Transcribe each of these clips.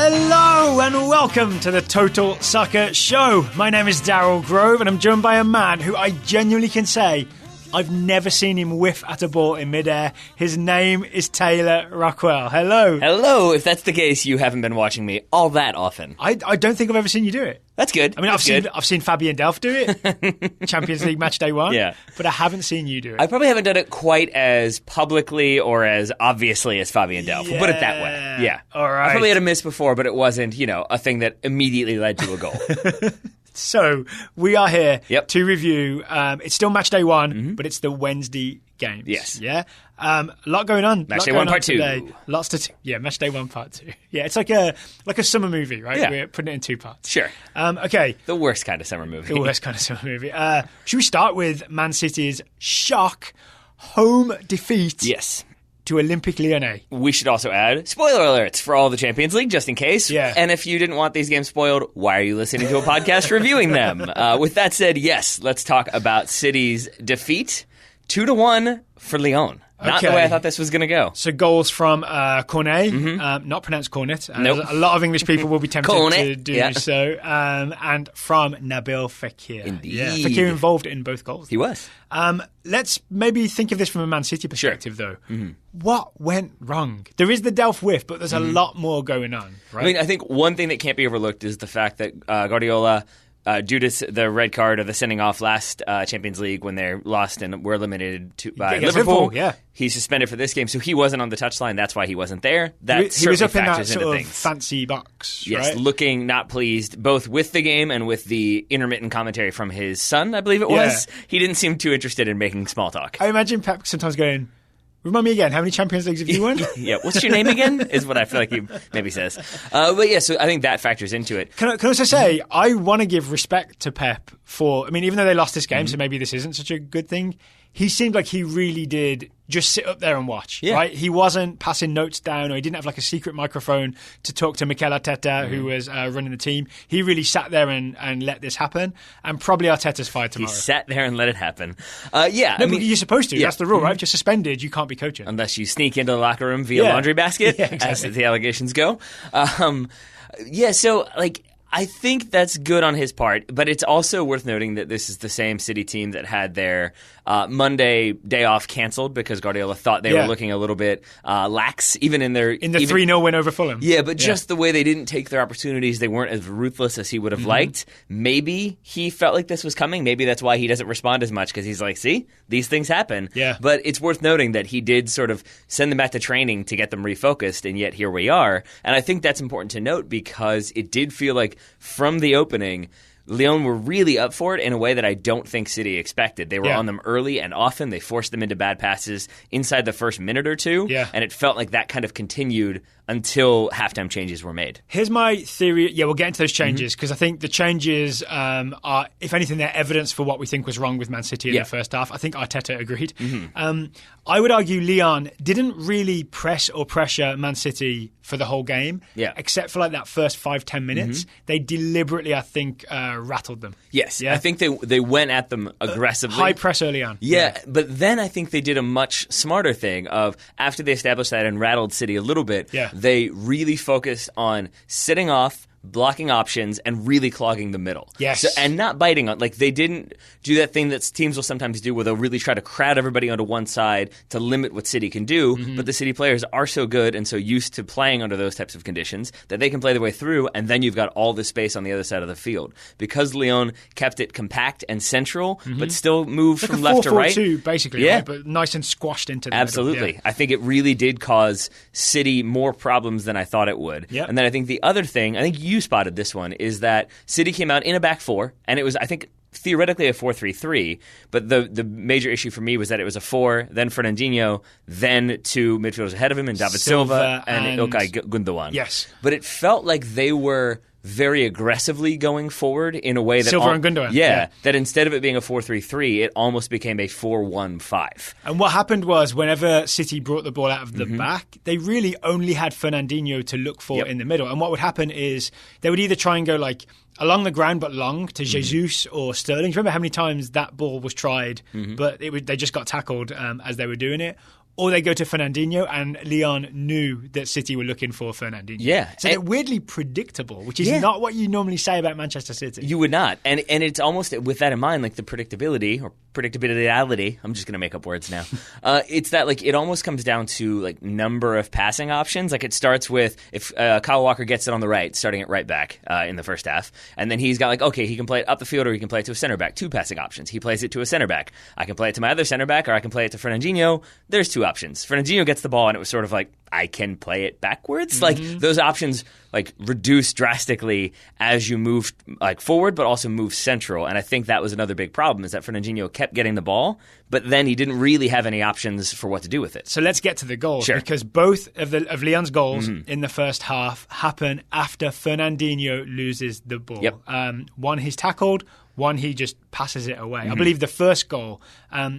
Hello and welcome to the Total Soccer Show. My name is Daryl Grove and I'm joined by a man who I genuinely can say I've never seen him whiff at a ball in midair. His name is Taylor Rockwell. Hello. Hello. If that's the case, you haven't been watching me all that often. I don't think I've ever seen you do it. That's good. I mean, I've seen Fabian Delph do it, Champions League match day one. Yeah. But I haven't seen you do it. I probably haven't done it quite as publicly or as obviously as Fabian Delph. We'll put it that way. Yeah. All right. I probably had a miss before, but it wasn't, a thing that immediately led to a goal. So we are here to review. It's still match day one, but it's the Wednesday games. Yes. Yeah. A lot going on. Match day one, part two. Today. Lots to match day one, part two. Yeah, it's like a summer movie, right? Yeah. We're putting it in two parts. Sure. Okay. The worst kind of summer movie. The worst kind of summer movie. Should we start with Man City's shock home defeat? Yes. To Olympique Lyonnais. We should also add spoiler alerts for all the Champions League, just in case. Yeah. And if you didn't want these games spoiled, why are you listening to a podcast reviewing them? With that said, yes, let's talk about City's defeat 2-1 for Lyon. Not the way I thought this was going to go. So goals from Cornet, not pronounced Cornet. Nope. A lot of English people will be tempted to do so. Yeah. And from Nabil Fekir. Indeed. Yeah, Fekir involved in both goals. He was. Let's maybe think of this from a Man City perspective, though. Mm-hmm. What went wrong? There is the Delph whiff, but there's a lot more going on, right? I mean, I think one thing that can't be overlooked is the fact that Guardiola, due to the red card or the sending off last Champions League when they lost and were eliminated by Liverpool, he's suspended for this game, so he wasn't on the touchline. That's why he wasn't there. That he was up in that sort of fancy box, yes, right? Looking not pleased both with the game and with the intermittent commentary from his son, I believe it was. He didn't seem too interested in making small talk. I imagine Pep sometimes going, remind me again, how many Champions Leagues have you won? Yeah, what's your name again? Is what I feel like he maybe says. But yeah, so I think that factors into it. Can I also say, I want to give respect to Pep for, I mean, even though they lost this game, so maybe this isn't such a good thing, he seemed like he really did just sit up there and watch, right? He wasn't passing notes down, or he didn't have like a secret microphone to talk to Mikel Arteta, who was running the team. He really sat there and let this happen, and probably Arteta's fired tomorrow. He sat there and let it happen. No, I mean, you're supposed to. That's the rule, right? If you're suspended, you can't be coaching. Unless you sneak into the locker room via laundry basket, as the allegations go. So, I think that's good on his part, but it's also worth noting that this is the same City team that had their Monday day off canceled because Guardiola thought they were looking a little bit lax, even in the 3-0 win over Fulham. Yeah, but just the way they didn't take their opportunities, they weren't as ruthless as he would have liked. Maybe he felt like this was coming. Maybe that's why he doesn't respond as much, because he's like, see, these things happen. Yeah. But it's worth noting that he did sort of send them back to training to get them refocused, and yet here we are. And I think that's important to note because it did feel like from the opening, Lyon were really up for it in a way that I don't think City expected. They were on them early and often. They forced them into bad passes inside the first minute or two, and it felt like that kind of continued until halftime changes were made. Here's my theory. Yeah, we'll get into those changes because I think the changes are, if anything, they're evidence for what we think was wrong with Man City in the first half. I think Arteta agreed. I would argue Lyon didn't really press or pressure Man City for the whole game, except for like that first 5-10 minutes. They deliberately, I think, rattled them. Yes, I think they went at them aggressively. High press early on. Yeah, but then I think they did a much smarter thing of, after they established that and rattled City a little bit, they really focused on sitting off, blocking options, and really clogging the middle. Yes. So, and not biting on, they didn't do that thing that teams will sometimes do where they'll really try to crowd everybody onto one side to limit what City can do, but the City players are so good and so used to playing under those types of conditions that they can play their way through, and then you've got all the space on the other side of the field. Because Lyon kept it compact and central, but still moved from left to right. 4-4-2, basically, right? But nice and squashed into the Absolutely. middle. I think it really did cause City more problems than I thought it would. And then I think the other thing, I think you spotted this one, is that City came out in a back four, and it was, I think, theoretically a 4-3-3, but the major issue for me was that it was a 4, then Fernandinho, then two midfielders ahead of him, and David Silva and Ilkay Gundogan. Yes. But it felt like they were very aggressively going forward in a way that Silva and Gundogan. That instead of it being a 4-3-3, it almost became a 4-1-5. And what happened was, whenever City brought the ball out of the back, they really only had Fernandinho to look for in the middle. And what would happen is they would either try and go along the ground but long to Jesus or Sterling. Do you remember how many times that ball was tried, but they just got tackled as they were doing it? or they go to Fernandinho, and Lyon knew that City were looking for Fernandinho. Yeah. So they're weirdly predictable, which is not what you normally say about Manchester City. You would not. And it's almost, with that in mind, like the predictability, or predictability, I'm just going to make up words now. It's that, like, it almost comes down to, like, number of passing options. Like, it starts with, if Kyle Walker gets it on the right, starting at right back in the first half, and then he's got, like, okay, he can play it up the field, or he can play it to a center back. 2 passing options. He plays it to a center back. I can play it to my other center back, or I can play it to Fernandinho. There's 2 options. Fernandinho gets the ball, and it was sort of like, I can play it backwards. Like, those options, like, reduce drastically as you move, like, forward, but also move central. And I think that was another big problem, is that Fernandinho kept getting the ball, but then he didn't really have any options for what to do with it. So let's get to the goals, Sure. because both of Lyon's goals in the first half happen after Fernandinho loses the ball. Yep. One he's tackled, one he just passes it away. I believe the first goal,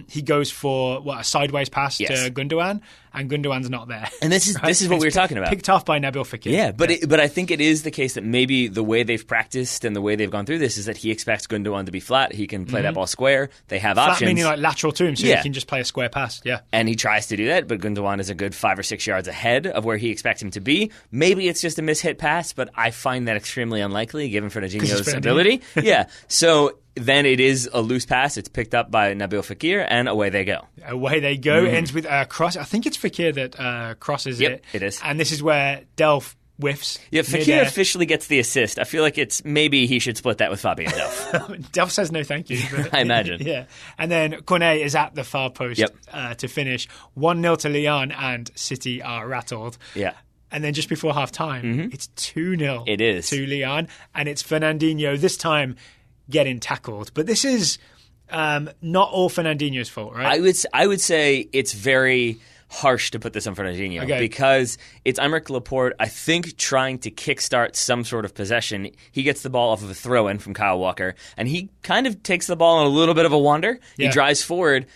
he goes for a sideways pass to Gundogan, and Gundogan's not there. And this is what we were talking about. Picked off by Nabil Fekir. Yeah, but I think it is the case that maybe the way they've practiced and the way they've gone through this is that he expects Gundogan to be flat. He can play that ball square. They have Flat options. meaning like lateral to him, so he can just play a square pass. Yeah. And he tries to do that, but Gundogan is a good 5 or 6 yards ahead of where he expects him to be. Maybe it's just a mishit pass, but I find that extremely unlikely given Fernandinho's ability. Yeah. So then it is a loose pass. It's picked up by Nabil Fekir, and away they go. Away they go. Ends with a cross. I think it's Fekir that crosses it. It is. And this is where Delph whiffs. Yeah, Fekir officially gets the assist. I feel like it's maybe he should split that with Fabian Delph. Delph says no thank you. But, I imagine. Yeah. And then Cornet is at the far post to finish. 1-0 to Lyon, and City are rattled. Yeah. And then just before half-time, it's 2-0 It is. to Lyon, and it's Fernandinho this time getting tackled. But this is not all Fernandinho's fault, right? I would say it's very harsh to put this on Fernandinho because it's Aymeric Laporte, I think, trying to kickstart some sort of possession. He gets the ball off of a throw-in from Kyle Walker, and he kind of takes the ball on a little bit of a wander. He drives forward,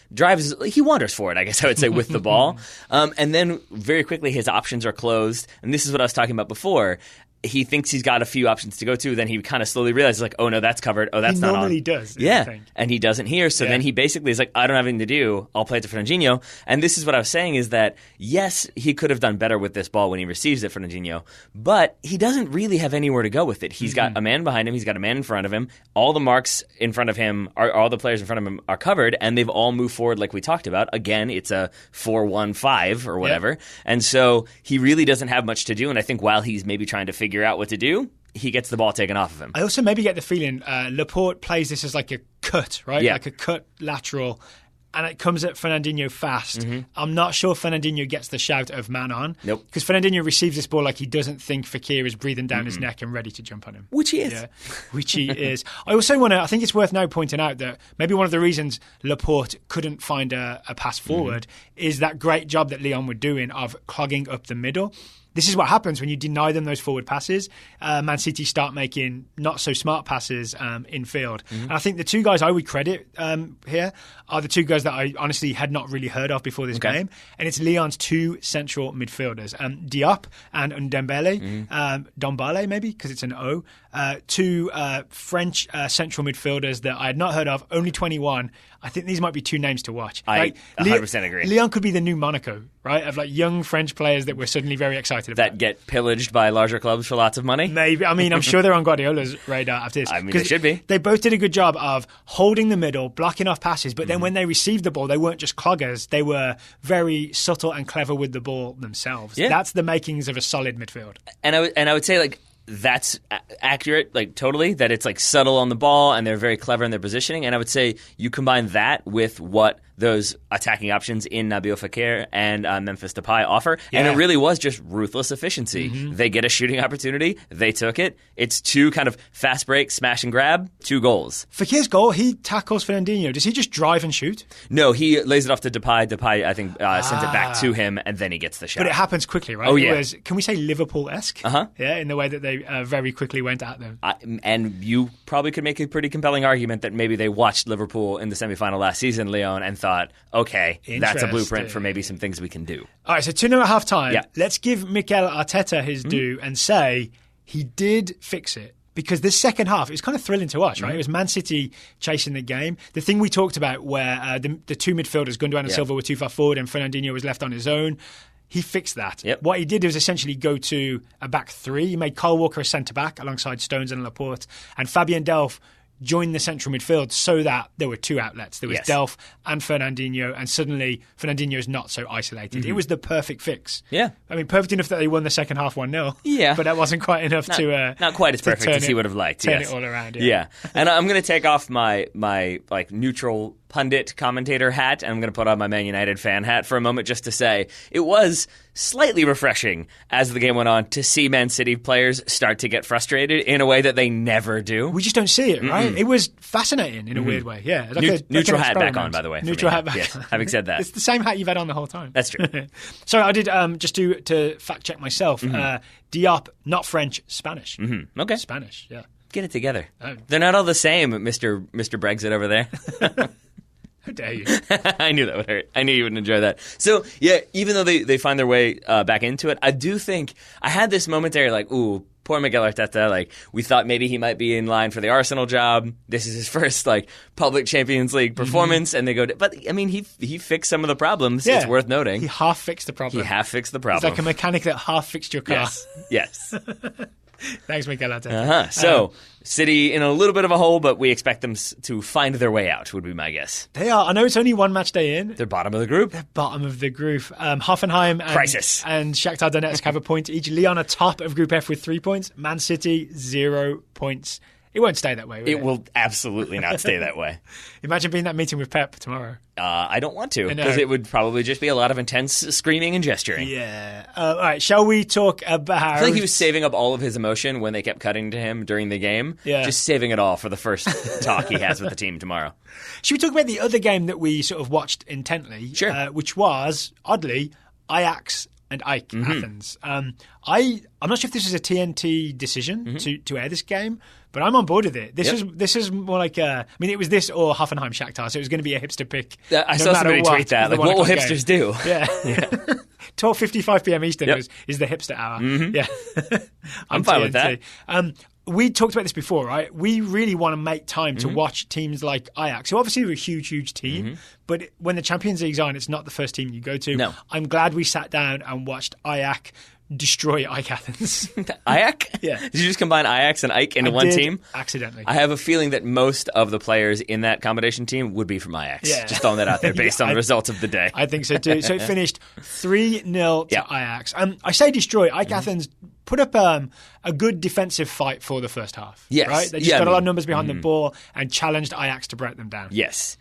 he wanders forward, I guess I would say, with the ball. And then very quickly his options are closed, and this is what I was talking about before. He thinks he's got a few options to go to. Then he kind of slowly realizes, like, oh, no, that's covered. Oh, that's not on. He normally does. Yeah, and he doesn't here. So then he basically is like, I don't have anything to do. I'll play it to Fernandinho. And this is what I was saying is that, yes, he could have done better with this ball when he receives it, Fernandinho, but he doesn't really have anywhere to go with it. He's got a man behind him. He's got a man in front of him. All the marks in front of him, all the players in front of him are covered, and they've all moved forward like we talked about. Again, it's a 4-1-5 or whatever. And so he really doesn't have much to do. And I think while he's maybe trying to figure out what to do, he gets the ball taken off of him. I also maybe get the feeling Laporte plays this as like a cut, right? Yeah. Like a cut lateral, and it comes at Fernandinho fast. I'm not sure Fernandinho gets the shout of man on. Nope. Because Fernandinho receives this ball like he doesn't think Fekir is breathing down his neck and ready to jump on him. Which he is. Yeah, which he is. I also I think it's worth now pointing out that maybe one of the reasons Laporte couldn't find a pass forward is that great job that Lyon were doing of clogging up the middle. This is what happens when you deny them those forward passes. Man City start making not so smart passes in field. And I think the 2 guys I would credit here are the 2 guys that I honestly had not really heard of before this game. And it's Lyon's 2 central midfielders, Diop and Ndombele. Dombale maybe, because it's an O. 2 French central midfielders that I had not heard of, only 21. I think these might be 2 names to watch. I 100% agree. Lyon could be the new Monaco, right? Of like young French players that we're suddenly very excited about. That get pillaged by larger clubs for lots of money? Maybe. I mean, I'm sure they're on Guardiola's radar after this. I mean, they should be. They both did a good job of holding the middle, blocking off passes, but then when they received the ball, they weren't just cloggers. They were very subtle and clever with the ball themselves. Yeah. That's the makings of a solid midfield. And I would say, like, that's accurate, like, totally, that it's like subtle on the ball and they're very clever in their positioning. And I would say you combine that with what those attacking options in Nabil Fekir and Memphis Depay offer. And it really was just ruthless efficiency. They get a shooting opportunity. They took it. It's 2 kind of fast break, smash and grab, 2 goals. Fekir's goal, he tackles Fernandinho. Does he just drive and shoot? No, he lays it off to Depay. Depay, I think, sends it back to him, and then he gets the shot. But it happens quickly, right? Oh, yeah. It was, can we say Liverpool-esque? Yeah, in the way that they very quickly went at them. And you probably could make a pretty compelling argument that maybe they watched Liverpool in the semi-final last season, Lyon, and thought, okay, that's a blueprint for maybe some things we can do. All right, so 2-0 at half-time. Yeah. Let's give Mikel Arteta his due and say he did fix it. because this second half, it was kind of thrilling to watch, right? It was Man City chasing the game. The thing we talked about where the two midfielders, Gundogan and Silva, were too far forward and Fernandinho was left on his own, he fixed that. What he did was essentially go to a back three. He made Kyle Walker a centre-back alongside Stones and Laporte, and Fabian Delph joined the central midfield so that there were two outlets. There was Delph and Fernandinho, and suddenly Fernandinho is not so isolated. It was the perfect fix. Yeah. I mean, perfect enough that they won the second half 1-0. Yeah. But that wasn't quite enough to... not quite as perfect as he would have liked. Turn it all around, Yeah. And I'm going to take off my like neutral pundit commentator hat, and I'm going to put on my Man United fan hat for a moment just to say it was slightly refreshing as the game went on to see Man City players start to get frustrated in a way that they never do. We just don't see it, right? It was fascinating in a weird way. Yeah. Like neutral hat back on, by the way. Neutral hat back on. Having said that. It's the same hat you've had on the whole time. That's true. So I did, just to fact check myself, Diop, not French, Spanish. Okay. Spanish, yeah. Get it together. They're not all the same, Mr. Brexit over there. How dare you? I knew that would hurt. I knew you wouldn't enjoy that. So, yeah, even though they find their way back into it, I do think I had this momentary like, ooh, poor Miguel Arteta. Like, we thought maybe he might be in line for the Arsenal job. This is his first like public Champions League performance, and they go. But I mean, he fixed some of the problems. Yeah. It's worth noting. He half fixed the problem. It's like a mechanic that half fixed your car. Yes. Thanks, Miguel Arteta. So, City in a little bit of a hole, but we expect them to find their way out, would be my guess. They are. I know it's only one match day in. They're bottom of the group. Hoffenheim and, Crisis. And Shakhtar Donetsk have a point each. Lyon are top of Group F with 3 points. Man City, 0 points. It won't stay that way, will it? It will absolutely not stay that way. Imagine being that meeting with Pep tomorrow. I don't want to, because it would probably just be a lot of intense screaming and gesturing. Yeah. All right, shall we talk about... I feel like he was saving up all of his emotion when they kept cutting to him during the game. Yeah. Just saving it all for the first talk he has with the team tomorrow. Should we talk about the other game that we sort of watched intently? Sure. Which was, oddly, Ajax and AEK Athens. I'm not sure if this was a TNT decision to air this game, but I'm on board with it. This is more like it was this or Hoffenheim Shakhtar, so it was going to be a hipster pick. I saw somebody tweet that. Like, what will hipsters do? Yeah. 12:55 p.m. Eastern is the hipster hour. Yeah. I'm fine with that. We talked about this before, right? We really want to make time to watch teams like Ajax, who obviously are a huge, huge team, but when the Champions League's on, it's not the first team you go to. No. I'm glad we sat down and watched Ajax destroy AEK Athens. Ajax? Yeah. Did you just combine Ajax and AEK into one team? Accidentally. I have a feeling that most of the players in that combination team would be from Ajax. Yeah. Just throwing that out there based on the results of the day. I think so too. So it finished 3-0 to Ajax. I say destroy. AEK Athens put up a good defensive fight for the first half. Yes. Right? They just got a lot of numbers behind the ball and challenged Ajax to break them down. Yes.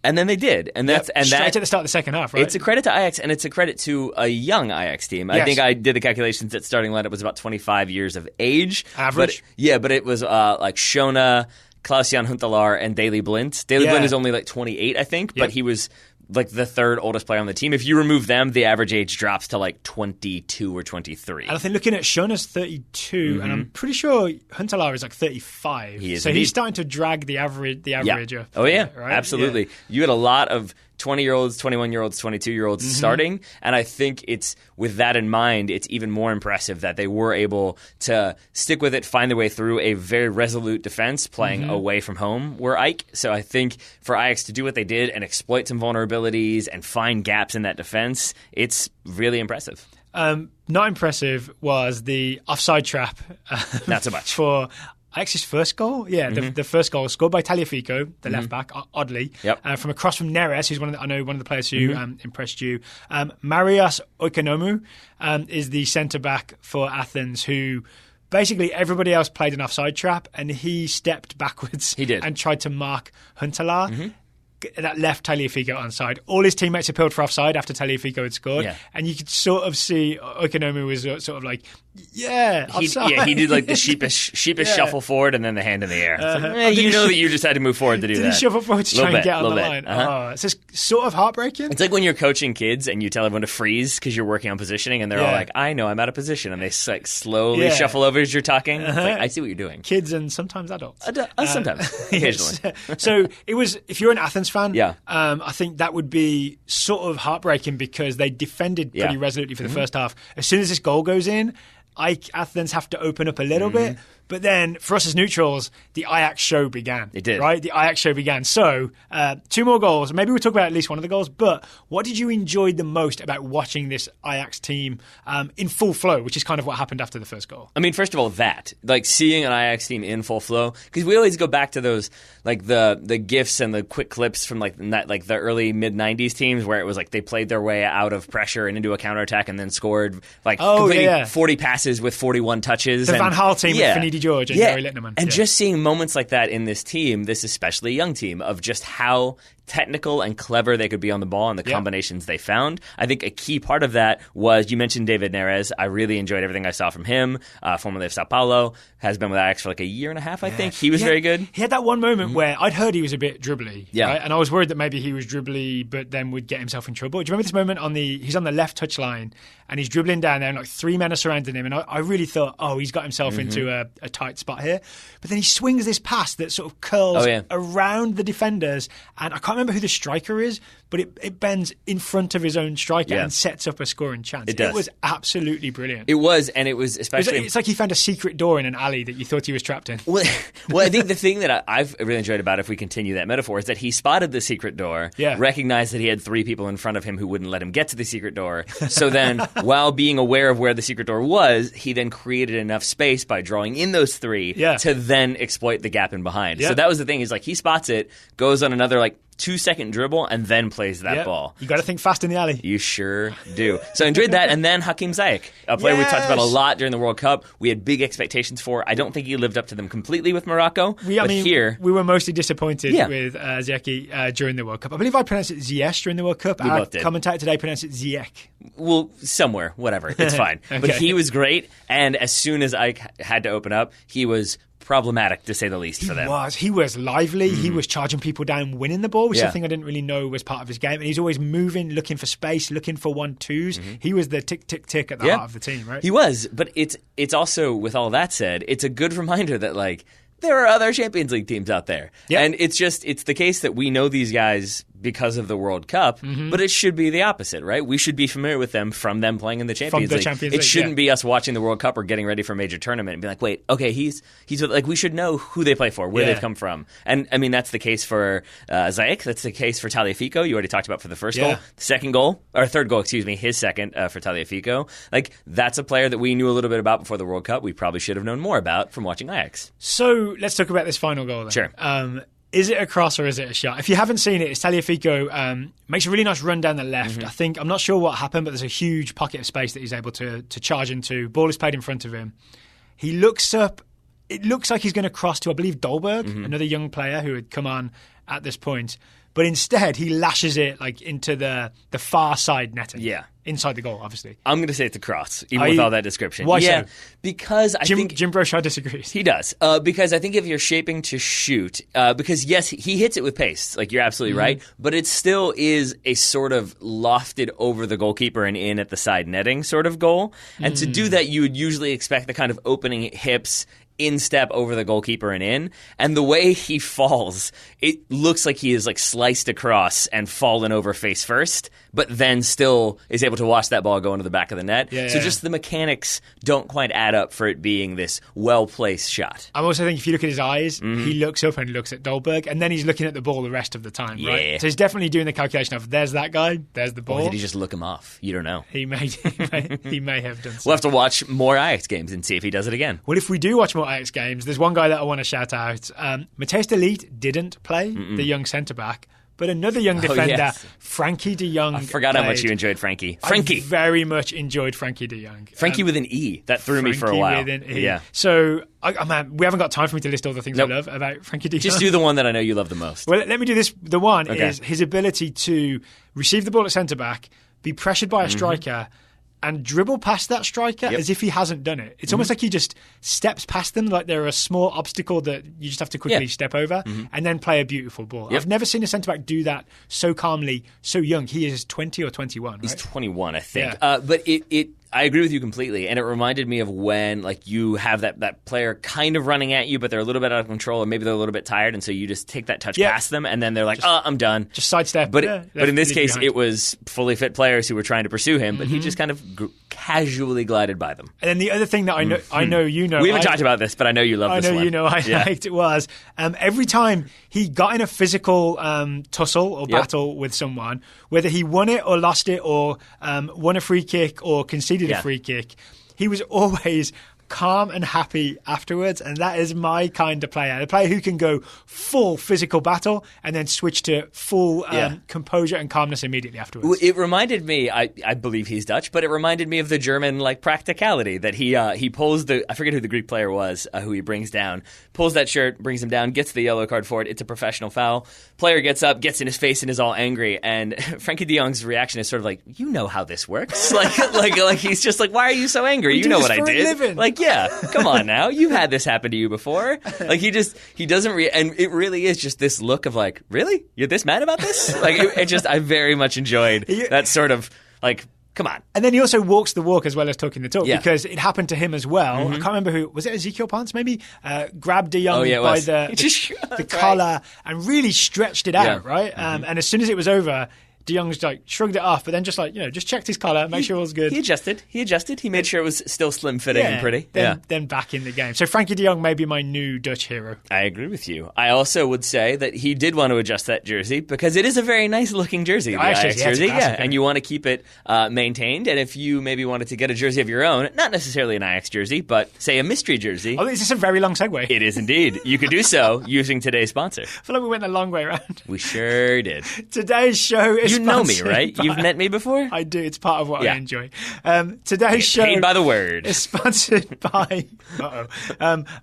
And then they did, and that's straight at the start of the second half. Right? It's a credit to Ajax, and it's a credit to a young Ajax team. Yes. I think I did the calculations that starting lineup was about 25 years of age, average. But it was like Schöne, Klaus-Jan Huntelaar, and Daley Blind. Daley Blind is only like 28, I think, but he was like the third oldest player on the team. If you remove them, the average age drops to like 22 or 23. And I think looking at Schöne's 32, and I'm pretty sure Huntelaar is like 35. He is. So he's starting to drag the average up. Oh yeah, right? Absolutely. Yeah. You had a lot of 20-year-olds, 21-year-olds, 22-year-olds starting, and I think it's with that in mind, it's even more impressive that they were able to stick with it, find their way through a very resolute defense playing away from home were AEK. So I think for Ajax to do what they did and exploit some vulnerabilities and find gaps in that defense, it's really impressive. Not impressive was the offside trap. Not so much. For Ajax's first goal? Yeah, the first goal was scored by Tagliafico, the left back, oddly, from across from Neres, who's one of the players who impressed you. Marius Oikonomou is the centre back for Athens, who basically everybody else played an offside trap, and he stepped backwards. He did. And tried to mark Huntelaar. That left Tagliafico onside. All his teammates appealed for offside after Tagliafico had scored, and you could sort of see Oikonomou was sort of like, offside. He did like the sheepish shuffle forward and then the hand in the air. You know that you just had to move forward to do that. Did he shuffle forward to try and get on the line? It's just sort of heartbreaking. It's like when you're coaching kids and you tell everyone to freeze because you're working on positioning, and they're all like, I know, I'm out of position, and they like slowly shuffle over as you're talking. It's like, I see what you're doing. Kids and sometimes adults. Sometimes. Occasionally. So it was, if you're an Athens fan, I think that would be sort of heartbreaking because they defended pretty resolutely for the first half. As soon as this goal goes in, Athens have to open up a little bit, But then, for us as neutrals, the Ajax show began. It did. Right? The Ajax show began. So, 2 more goals. Maybe we'll talk about at least one of the goals. But what did you enjoy the most about watching this Ajax team in full flow, which is kind of what happened after the first goal? I mean, first of all, seeing an Ajax team in full flow, because we always go back to those, the GIFs and the quick clips from the early mid-90s teams where it was they played their way out of pressure and into a counterattack and then scored completing 40 passes with 41 touches. The Van Gaal team with Finidi George and Gary Littman. And just seeing moments like that in this team, this especially young team, of just how technical and clever they could be on the ball and the combinations they found. I think a key part of that was, you mentioned David Neres. I really enjoyed everything I saw from him, formerly of Sao Paulo, has been with Ajax for a year and a half, I think. He was very good. He had that one moment where I'd heard he was a bit dribbly, yeah. Right? And I was worried that maybe he was dribbly but then would get himself in trouble. Do you remember this moment he's on the left touchline and he's dribbling down there and 3 men are surrounding him, and I really thought, he's got himself into a tight spot here. But then he swings this pass that sort of curls around the defenders, and I can't remember who the striker is, but it bends in front of his own striker and sets up a scoring chance. It was absolutely brilliant. It was, and it was especially... It's like he found a secret door in an alley that you thought he was trapped in. Well, I think the thing that I've really enjoyed about it, if we continue that metaphor, is that he spotted the secret door, recognized that he had 3 people in front of him who wouldn't let him get to the secret door. So then, while being aware of where the secret door was, he then created enough space by drawing in those 3 to then exploit the gap in behind. So that was the thing. He's he spots it, goes on another 2-second dribble, and then plays that ball. You got to think fast in the alley. You sure do. So I enjoyed that. And then Hakim Ziyech, a player we talked about a lot during the World Cup. We had big expectations for. I don't think he lived up to them completely with Morocco. We were mostly disappointed with Ziyech during the World Cup. I believe I pronounced it Ziyech during the World Cup. We both did. Commentator today pronounced it Ziyech. Well, somewhere, whatever. It's fine. Okay. But he was great. And as soon as I had to open up, he was problematic, to say the least, for them. He was lively. He was charging people down, winning the ball, which is something I didn't really know was part of his game. And he's always moving, looking for space, looking for 1-2s. He was the tick, tick, tick at the heart of the team, right? He was. But it's also, with all that said, it's a good reminder that, there are other Champions League teams out there. Yep. And it's the case that we know these guys because of the World Cup, but it should be the opposite, right? We should be familiar with them from them playing in the Champions League. It shouldn't be us watching the World Cup or getting ready for a major tournament and be like, wait, okay, he's we should know who they play for, where they've come from. And I mean, that's the case for Ziyech. That's the case for Tagliafico. You already talked about for the first goal. The second goal, or third goal, his second for Tagliafico. That's a player that we knew a little bit about before the World Cup. We probably should have known more about from watching Ajax. So let's talk about this final goal then. Sure. Is it a cross or is it a shot? If you haven't seen it, it's Tagliafico makes a really nice run down the left. I'm not sure what happened, but there's a huge pocket of space that he's able to charge into. Ball is played in front of him. He looks up. It looks like he's going to cross to, I believe, Dolberg, another young player who had come on at this point. But instead, he lashes it into the far side netting. Yeah. Inside the goal, obviously. I'm going to say it's a cross, even with all that description. Why so? Because I think... Jim Brochard disagrees. He does. Because I think if you're shaping to shoot... because, yes, he hits it with pace. You're absolutely right. But it still is a sort of lofted over the goalkeeper and in at the side netting sort of goal. And to do that, you would usually expect the kind of opening hips... in-step over the goalkeeper and in. And the way he falls, it looks like he is sliced across and fallen over face first, but then still is able to watch that ball go into the back of the net. So just the mechanics don't quite add up for it being this well-placed shot. I also think if you look at his eyes, he looks up and looks at Dolberg, and then he's looking at the ball the rest of the time, right? So he's definitely doing the calculation of, there's that guy, there's the ball. Or did he just look him off? You don't know. He may have done so. We'll have to watch more Ajax games and see if he does it again. Well, if we do watch more Ajax games, there's one guy that I want to shout out. Matthijs de Ligt didn't play, the young centre-back, but another young defender, Frankie de Jong. I forgot how much you enjoyed Frankie. Frankie! I very much enjoyed Frankie de Jong. Frankie with an E. That threw me for a while. With an E. Yeah. So, we haven't got time for me to list all the things I love about Frankie de Jong. Just do the one that I know you love the most. Well, let me do this. The one is his ability to receive the ball at centre-back, be pressured by a striker, and dribble past that striker as if he hasn't done it. It's almost like he just steps past them like they're a small obstacle that you just have to quickly step over and then play a beautiful ball. I've never seen a centre-back do that so calmly, so young. He is 20 or 21, right? He's 21, I think. Yeah. But I agree with you completely, and it reminded me of when you have that player kind of running at you, but they're a little bit out of control, or maybe they're a little bit tired, and so you just take that touch past them, and then they're like, I'm done. Just sidestep. But in this case, it was fully fit players who were trying to pursue him, but he just kind of casually glided by them. And then the other thing that I know you know. We haven't talked about this, but I know you love this one. I know you know I liked it was every time he got in a physical tussle or battle with someone, whether he won it or lost it or won a free kick or conceded a free kick, he was always calm and happy afterwards, and that is my kind of player. A player who can go full physical battle and then switch to full composure and calmness immediately afterwards. It reminded me, I believe he's Dutch, but it reminded me of the German practicality that he pulls I forget who the Greek player was who he brings down, pulls that shirt, brings him down, gets the yellow card for it. It's a professional foul. Player gets up, gets in his face, and is all angry. And Frankie de Jong's reaction is sort of like, you know how this works. like he's just like, why are you so angry? You know what I did. Yeah, come on now. You've had this happen to you before. He doesn't and it really is just this look of like, really? You're this mad about this? I very much enjoyed that sort of come on. And then he also walks the walk as well as talking the talk because it happened to him as well. I can't remember who, was it Ezekiel Pants maybe? Grabbed de Jong by the collar and really stretched it out, right? And as soon as it was over, de Jong's shrugged it off, but then just checked his collar, make sure it was good. He adjusted. He made sure it was still slim fitting and pretty. Then back in the game. So Frankie de Jong may be my new Dutch hero. I agree with you. I also would say that he did want to adjust that jersey because it is a very nice looking jersey. The Ajax jersey, and you want to keep it maintained. And if you maybe wanted to get a jersey of your own, not necessarily an Ajax jersey, but say a mystery jersey. Oh, is this a very long segue? It is indeed. You could do so using today's sponsor. I feel like we went a long way around. We sure did. Today's show is know me, right? You've met me before? I do. It's part of what I enjoy. Today's show paid by the word is sponsored by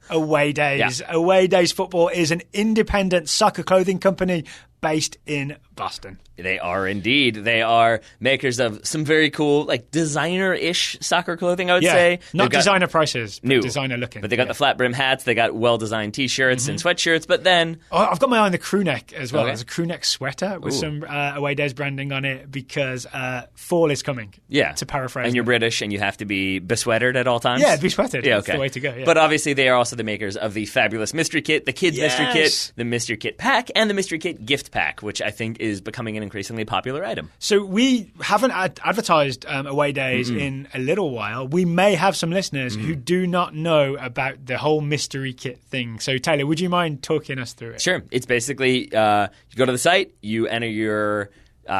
Away Days. Yeah. Away Days Football is an independent soccer clothing company based in Boston. They are indeed. They are makers of some very cool, designer-ish soccer clothing, I would say. Not designer prices, but designer looking. But they got the flat brim hats, they got well-designed T-shirts and sweatshirts, but then... Oh, I've got my eye on the crew neck as well. There's a crew neck sweater with some Away Days branding on it because fall is coming, to paraphrase. And you're British and you have to be besweatered at all times? Yeah, besweatered. That's the way to go. Yeah. But obviously they are also the makers of the fabulous mystery kit, the kids' mystery kit, the mystery kit pack, and the mystery kit gift pack, which I think is becoming an increasingly popular item. So we haven't advertised Away Days in a little while. We may have some listeners who do not know about the whole mystery kit thing. So Taylor, would you mind talking us through it? Sure. It's basically you go to the site, you enter your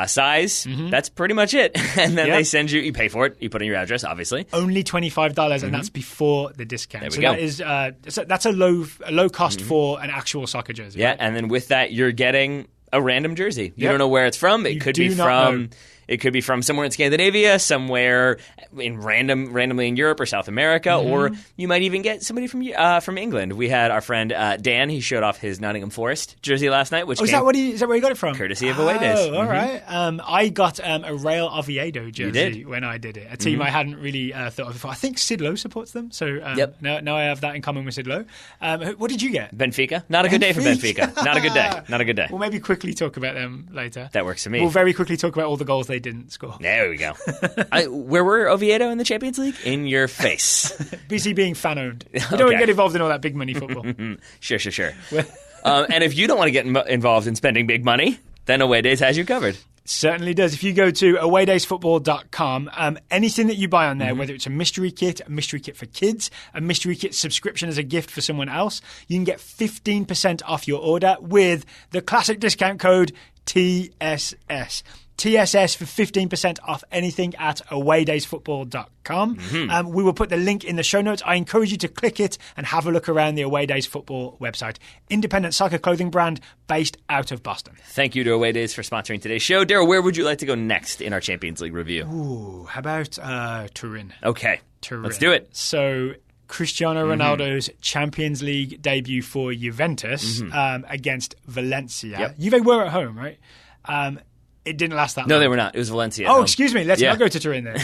size. That's pretty much it. And then they send you pay for it. You put in your address, obviously. Only $25, and that's before the discount. There we go. That is that's a low cost for an actual soccer jersey. Yeah, right? And then with that, you're getting a random jersey. You don't know where it's from. It could be from It could be from somewhere in Scandinavia, somewhere in randomly in Europe or South America, or you might even get somebody from England. We had our friend Dan. He showed off his Nottingham Forest jersey last night. Which is that where you got it from? Courtesy of Away Days. Oh, all right. I got a Real Oviedo jersey when I did it. A team I hadn't really thought of before. I think Sid Lowe supports them, so now I have that in common with Sid Lowe. What did you get? Benfica. Not a good day for Benfica. Not a good day. Not a good day. We'll maybe quickly talk about them later. That works for me. We'll very quickly talk about all the goals they didn't score. There we go. Where were Oviedo in the Champions League? In your face. Busy being fan-owned. We don't get involved in all that big money football. Sure. And if you don't want to get involved in spending big money, then Away Days has you covered. Certainly does. If you go to awaydaysfootball.com, anything that you buy on there, whether it's a mystery kit for kids, a mystery kit subscription as a gift for someone else, you can get 15% off your order with the classic discount code TSS. TSS for 15% off anything at awaydaysfootball.com. We will put the link in the show notes. I encourage you to click it and have a look around the Away Days Football website. Independent soccer clothing brand based out of Boston. Thank you to Away Days for sponsoring today's show. Daryl, where would you like to go next in our Champions League review? Ooh, how about Turin? Okay, Turin. Let's do it. So Cristiano Ronaldo's Champions League debut for Juventus against Valencia. Juve were at home, right? It didn't last that long. No, they were not. It was Valencia. Oh, excuse me. Let's not go to Turin then.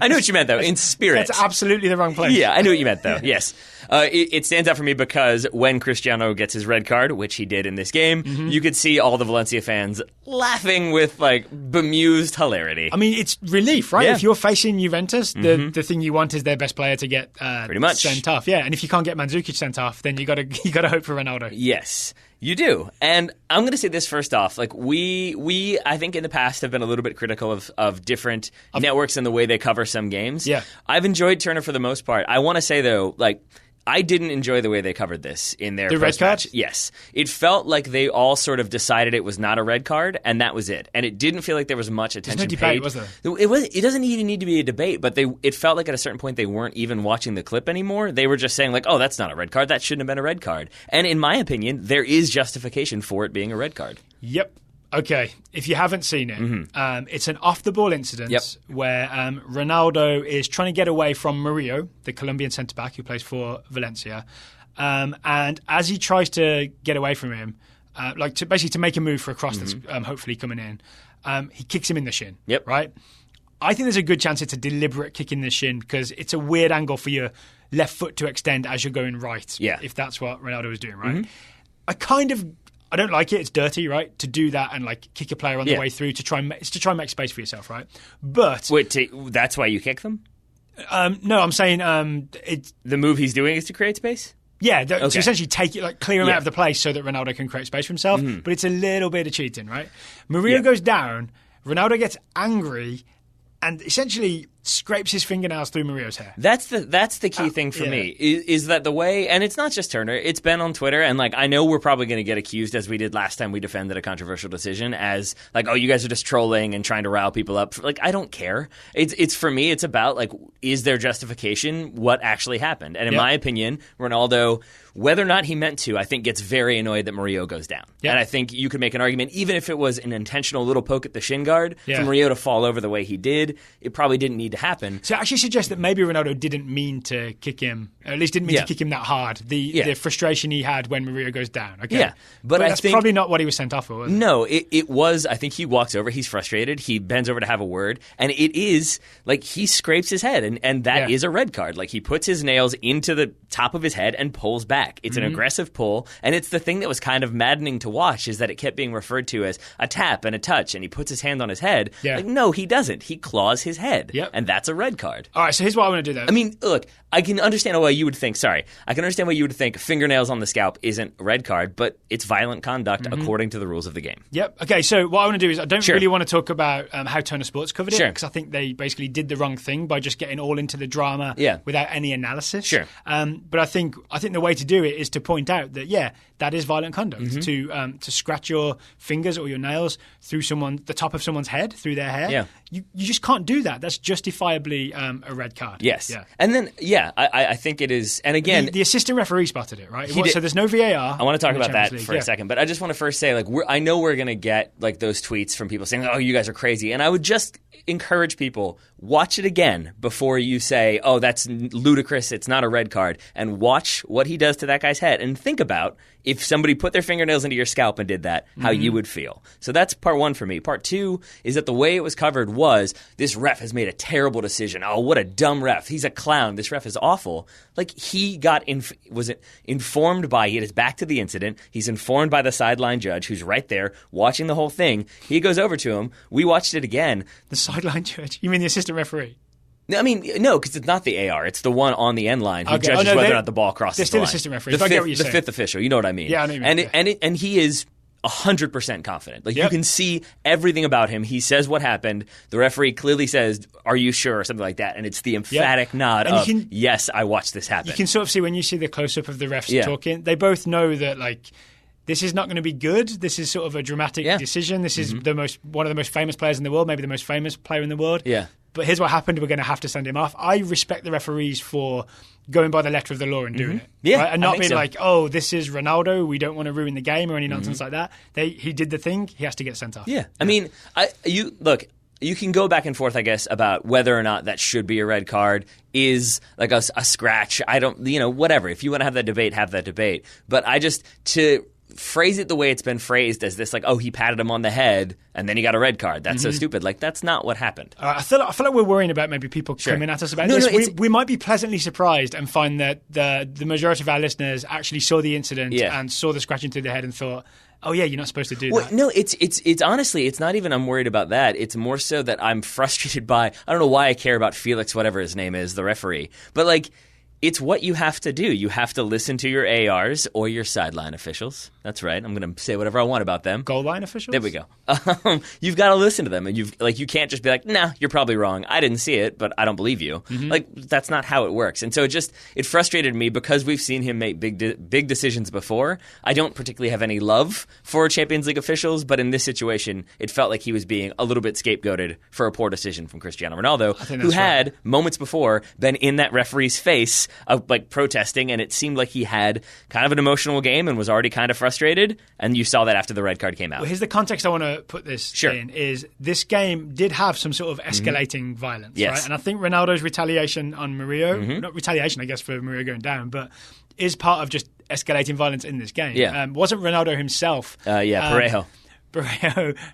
I know what you meant, though, in spirit. That's absolutely the wrong place. Yeah, I knew what you meant, though. Yes. It stands out for me because when Cristiano gets his red card, which he did in this game, you could see all the Valencia fans laughing with like bemused hilarity. I mean, it's relief, right? Yeah. If you're facing Juventus, the thing you want is their best player to get pretty much sent off. Yeah, and if you can't get Mandzukic sent off, then you got to hope for Ronaldo. Yes, you do. And I'm going to say this first off. Like we I think in the past have been a little bit critical of different networks and the way they cover some games. Yeah. I've enjoyed Turner for the most part. I want to say though, like, I didn't enjoy the way they covered this in their red card? Yes. It felt like they all sort of decided it was not a red card, and that was it. And it didn't feel like there was much attention There's no debate, paid. was there? It doesn't even need to be a debate, but it felt like at a certain point they weren't even watching the clip anymore. They were just saying like, oh, that's not a red card. That shouldn't have been a red card. And in my opinion, there is justification for it being a red card. Yep. Okay, if you haven't seen it, it's an off-the-ball incident where Ronaldo is trying to get away from Murillo, the Colombian centre-back who plays for Valencia, and as he tries to get away from him, to make a move for a cross that's hopefully coming in, he kicks him in the shin, right? I think there's a good chance it's a deliberate kick in the shin because it's a weird angle for your left foot to extend as you're going right, if that's what Ronaldo was doing, right? I don't like it. It's dirty, right? To do that and like kick a player on the way through to try and make space for yourself, right? But wait, that's why you kick them? No, I'm saying the move he's doing is to create space. Yeah, to essentially take it, like clear him out of the place so that Ronaldo can create space for himself. But it's a little bit of cheating, right? Murillo goes down. Ronaldo gets angry and essentially scrapes his fingernails through Murillo's hair. That's the key thing for me is that the way, and it's not just Turner, it's been on Twitter, and like I know we're probably going to get accused as we did last time we defended a controversial decision as like, oh, you guys are just trolling and trying to rile people up. Like, I don't care. It's for me, it's about like, is there justification what actually happened? And in my opinion, Ronaldo, whether or not he meant to, I think gets very annoyed that Murillo goes down. And I think you could make an argument, even if it was an intentional little poke at the shin guard, for Murillo to fall over the way he did, it probably didn't need to happen. So it actually suggests that maybe Ronaldo didn't mean to kick him, or at least didn't mean to kick him that hard. The frustration he had when Murillo goes down. Okay? Yeah. But that's probably not what he was sent off for, was it? No, it was. I think he walks over, he's frustrated, he bends over to have a word, and it is like he scrapes his head, and that is a red card. Like he puts his nails into the top of his head and pulls back. It's an aggressive pull, and it's the thing that was kind of maddening to watch is that it kept being referred to as a tap and a touch, and he puts his hand on his head. Like, no, he doesn't. He claws his head, and that's a red card. All right, so here's what I want to do, though. I mean, look, I can understand why you would think, fingernails on the scalp isn't a red card, but it's violent conduct according to the rules of the game. Yep. Okay, so what I want to do is I don't really want to talk about how Turner Sports covered it, because I think they basically did the wrong thing by just getting all into the drama without any analysis. But I think the way to do it is to point out that, that is violent conduct, to scratch your fingers or your nails through the top of someone's head, through their hair. You just can't do that. That's justifiably a red card. Yes. And then, I think it is. And again, the assistant referee spotted it, right? So there's no VAR. I want to talk about that for a second, but I just want to first say, like, I know we're going to get like those tweets from people saying, "Oh, you guys are crazy," and I would just encourage people, watch it again before you say, "Oh, that's ludicrous. It's not a red card," and watch what he does to that guy's head, and think about if somebody put their fingernails into your scalp and did that, how you would feel. So that's part one for me. Part two is that the way it was covered was, this ref has made a terrible decision. Oh, what a dumb ref. He's a clown. This ref is awful. Like, he was informed by, he had his back to the incident. He's informed by the sideline judge who's right there watching the whole thing. He goes over to him. We watched it again. The sideline judge? You mean the assistant referee? I mean, no, because it's not the AR. It's the one on the end line who judges whether or not the ball crosses the line. They're still assistant referees. The fifth official. You know what I mean? Yeah, I know what you mean. And he is 100% confident. Like, you can see everything about him. He says what happened. The referee clearly says, "Are you sure?" or something like that. And it's the emphatic nod of, yes, I watched this happen. You can sort of see when you see the close-up of the refs talking, they both know that, like, this is not going to be good. This is sort of a dramatic decision. This is one of the most famous players in the world, maybe the most famous player in the world. But here's what happened. We're going to have to send him off. I respect the referees for going by the letter of the law and doing it. Right? And not being like, oh, this is Ronaldo, we don't want to ruin the game or any nonsense like that. He did the thing. He has to get sent off. I mean, you can go back and forth, I guess, about whether or not that should be a red card, is like a scratch. I don't, whatever. If you want to have that debate, have that debate. But to phrase it the way it's been phrased as this, like, oh, he patted him on the head and then he got a red card. That's so stupid. Like, that's not what happened. I feel like we're worrying about maybe people coming at us about this. We might be pleasantly surprised and find that the majority of our listeners actually saw the incident and saw the scratching through the head and thought, oh yeah, you're not supposed to do Well, that. no, it's honestly, it's not even I'm worried about that. It's more so that I'm frustrated by, I don't know why I care about Felix, whatever his name is, the referee. But like, it's what you have to do. You have to listen to your ARs or your sideline officials. That's right. I'm going to say whatever I want about them. Goal line officials? There we go. You've got to listen to them, and you can't just be like, nah, you're probably wrong. I didn't see it, but I don't believe you. Like, that's not how it works. And so it frustrated me because we've seen him make big decisions before. I don't particularly have any love for Champions League officials, but in this situation, it felt like he was being a little bit scapegoated for a poor decision from Cristiano Ronaldo, who had moments before been in that referee's face, like protesting, and it seemed like he had kind of an emotional game and was already kind of frustrated. And you saw that after the red card came out. Well, here's the context I want to put this in, is this game did have some sort of escalating violence, right? And I think Ronaldo's retaliation on Murillo, not retaliation, I guess, for Murillo going down, but is part of just escalating violence in this game. Yeah. Wasn't Ronaldo himself... Parejo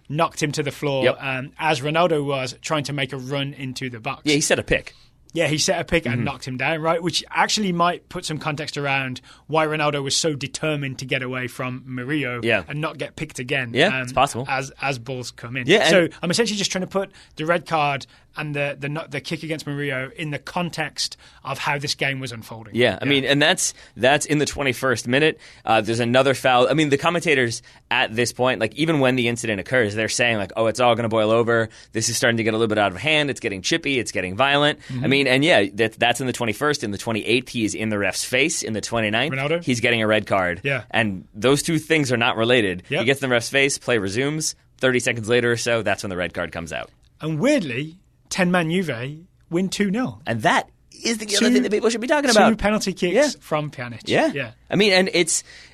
knocked him to the floor as Ronaldo was trying to make a run into the box. Yeah, he set a pick. Yeah, he set a pick and knocked him down, right? Which actually might put some context around why Ronaldo was so determined to get away from Murillo and not get picked again. Yeah, it's possible. As balls come in. Yeah, so I'm essentially just trying to put the red card and the kick against Murillo in the context of how this game was unfolding. Yeah, I mean, and that's in the 21st minute. There's another foul. I mean, the commentators at this point, like even when the incident occurs, they're saying like, oh, it's all going to boil over. This is starting to get a little bit out of hand. It's getting chippy. It's getting violent. I mean, and yeah, that's in the 21st. In the 28th, he's in the ref's face. In the 29th, Ronaldo? He's getting a red card. Yeah. And those two things are not related. Yep. He gets in the ref's face, play resumes. 30 seconds later or so, that's when the red card comes out. And weirdly, 10-man Juve win 2-0. And that is the other thing that people should be talking about. 2 penalty kicks from Pjanic. Yeah. I mean, and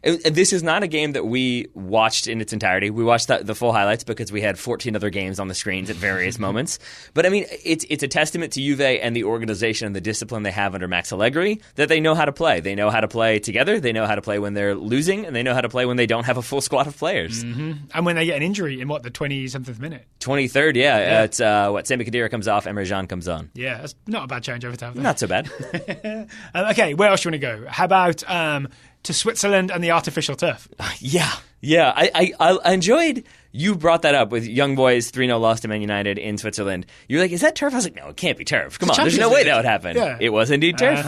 this is not a game that we watched in its entirety. We watched the full highlights because we had 14 other games on the screens at various moments. But I mean, it's a testament to Juve and the organization and the discipline they have under Max Allegri that they know how to play. They know how to play together. They know how to play when they're losing, and they know how to play when they don't have a full squad of players. And when they get an injury in the 20-something minute? 23rd, yeah. It's Sami Khedira comes off, Emre Can comes on. Yeah, that's not a bad change over time. Not so bad. Okay, where else do you want to go? How about to Switzerland and the artificial turf? Yeah. I enjoyed you brought that up with Young Boys 3-0 loss to Man United in Switzerland. You're like, is that turf? I was like, no, it can't be turf. Come on, there's no way that would happen. Yeah. It was indeed turf.